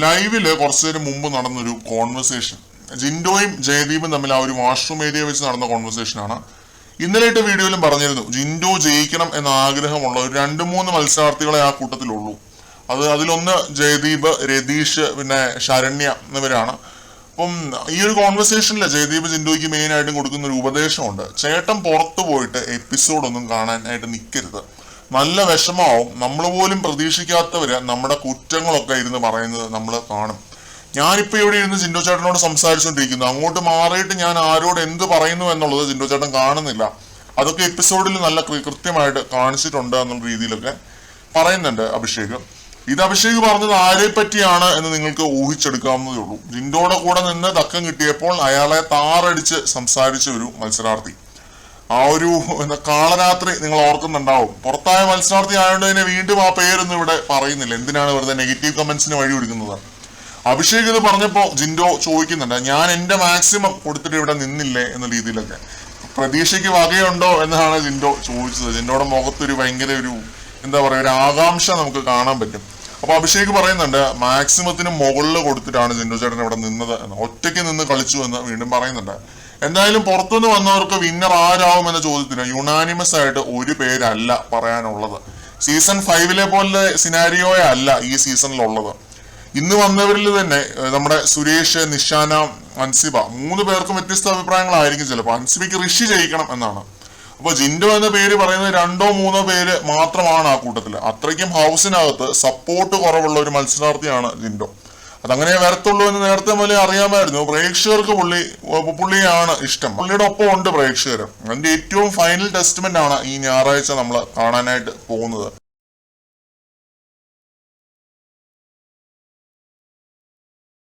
ലൈവില് കുറച്ചു നേരം മുമ്പ് നടന്നൊരു കോൺവെർസേഷൻ, ജിൻഡോയും ജയദീപും തമ്മിൽ ആ ഒരു വാഷ്റൂം ഏരിയ വെച്ച് നടന്ന കോൺവെർസേഷൻ ആണ്. ഇന്നലെ ഇട്ട വീഡിയോയിലും പറഞ്ഞിരുന്നു ജിൻഡോ ജയിക്കണം എന്ന ആഗ്രഹമുള്ള ഒരു 2-3 മത്സരാർത്ഥികളെ ആ കൂട്ടത്തിലുള്ളൂ. അതിലൊന്ന് ജയദീപ്, രതീഷ്, പിന്നെ ശരണ്യ എന്നിവരാണ്. അപ്പം ഈ ഒരു കോൺവെർസേഷനിൽ ജയദീപ് ജിൻഡോയ്ക്ക് മെയിൻ ആയിട്ടും കൊടുക്കുന്ന ഒരു ഉപദേശമുണ്ട്. ചേട്ടൻ പുറത്തു പോയിട്ട് എപ്പിസോഡൊന്നും കാണാനായിട്ട് നിൽക്കരുത്, നല്ല വിഷമാവും. നമ്മൾ പോലും പ്രതീക്ഷിക്കാത്തവര് നമ്മുടെ കുറ്റങ്ങളൊക്കെ ഇരുന്ന് പറയുന്നത് നമ്മൾ കാണും. ഞാനിപ്പോ ഇവിടെ ഇരുന്ന് ജിൻഡോ ചേട്ടനോട് സംസാരിച്ചുകൊണ്ടിരിക്കുന്നു, അങ്ങോട്ട് മാറിയിട്ട് ഞാൻ ആരോട് എന്ത് പറയുന്നു എന്നുള്ളത് ജിൻഡോ ചേട്ടൻ കാണുന്നില്ല. അതൊക്കെ എപ്പിസോഡിൽ നല്ല കൃത്യമായിട്ട് കാണിച്ചിട്ടുണ്ട് എന്നുള്ള രീതിയിലൊക്കെ പറയുന്നുണ്ട് അഭിഷേക്. ഇത് അഭിഷേക് പറഞ്ഞത് ആരെ പറ്റിയാണ് എന്ന് നിങ്ങൾക്ക് ഊഹിച്ചെടുക്കാവുന്നതേ ഉള്ളൂ. ജിൻഡോയുടെ കൂടെ നിന്ന് തക്കം കിട്ടിയപ്പോൾ അയാളെ താറടിച്ച് സംസാരിച്ച ഒരു മത്സരാർത്ഥി. ആ ഒരു കാളരാത്രി നിങ്ങൾ ഓർക്കുന്നുണ്ടാവും. പുറത്തായ മത്സരാർത്ഥി ആയതുകൊണ്ട് തന്നെ വീണ്ടും ആ പേരൊന്നും ഇവിടെ പറയുന്നില്ല. എന്തിനാണ് വെറുതെ നെഗറ്റീവ് കമന്റ്സിന് വഴി കൊടുക്കുന്നത്? അഭിഷേക് ഇത് പറഞ്ഞപ്പോ ജിൻഡോ ചോദിക്കുന്നുണ്ട്, ഞാൻ എന്റെ മാക്സിമം കൊടുത്തിട്ട് ഇവിടെ നിന്നില്ലേ എന്ന രീതിയിലൊക്കെ. പ്രതീക്ഷയ്ക്ക് വകയുണ്ടോ എന്നാണ് ജിൻഡോ ചോദിച്ചത്. ജിൻഡോയുടെ മുഖത്തൊരു ഭയങ്കര ഒരു എന്താ പറയുക, ഒരു ആകാംക്ഷ നമുക്ക് കാണാൻ പറ്റും. അപ്പൊ അഭിഷേക് പറയുന്നുണ്ട് മാക്സിമത്തിന് മുകളിൽ കൊടുത്തിട്ടാണ് ജിൻഡോ ചേട്ടൻ ഇവിടെ നിന്നത് എന്ന്, ഒറ്റയ്ക്ക് നിന്ന് കളിച്ചു എന്ന് വീണ്ടും പറയുന്നുണ്ട്. എന്തായാലും പുറത്തുനിന്ന് വന്നവർക്ക് വിന്നർ ആരാവും എന്ന ചോദ്യത്തിന് യുണാനിമസ് ആയിട്ട് ഒരു പേരല്ല പറയാനുള്ളത്. സീസൺ 5 പോലെ സിനാരിയോയെ അല്ല ഈ സീസണിലുള്ളത്. ഇന്ന് വന്നവരിൽ തന്നെ നമ്മുടെ സുരേഷ്, നിഷാന, അൻസിബ 3 പേർക്കും വ്യത്യസ്ത അഭിപ്രായങ്ങളായിരിക്കും. ചിലപ്പോൾ അൻസിബയ്ക്ക് ഋഷി ജയിക്കണം എന്നാണ്. അപ്പൊ ജിൻഡോ എന്ന പേര് പറയുന്നത് 2-3 പേര് മാത്രമാണ് ആ കൂട്ടത്തിൽ. അത്രയ്ക്കും ഹൗസിനകത്ത് സപ്പോർട്ട് കുറവുള്ള ഒരു മത്സരാർത്ഥിയാണ് ജിൻഡോ. അതങ്ങനെ വരത്തുള്ളൂ എന്ന് നേരത്തെ മുതലേ അറിയാമായിരുന്നു. പ്രേക്ഷകർക്ക് പുള്ളിയാണ് ഇഷ്ടം, പുള്ളിയുടെ ഒപ്പം ഉണ്ട് പ്രേക്ഷകർ. അതിന്റെ ഏറ്റവും ഫൈനൽ ടെസ്റ്റ്മെന്റ് ആണ് ഈ ഞായറാഴ്ച നമ്മൾ കാണാനായിട്ട് പോകുന്നത്.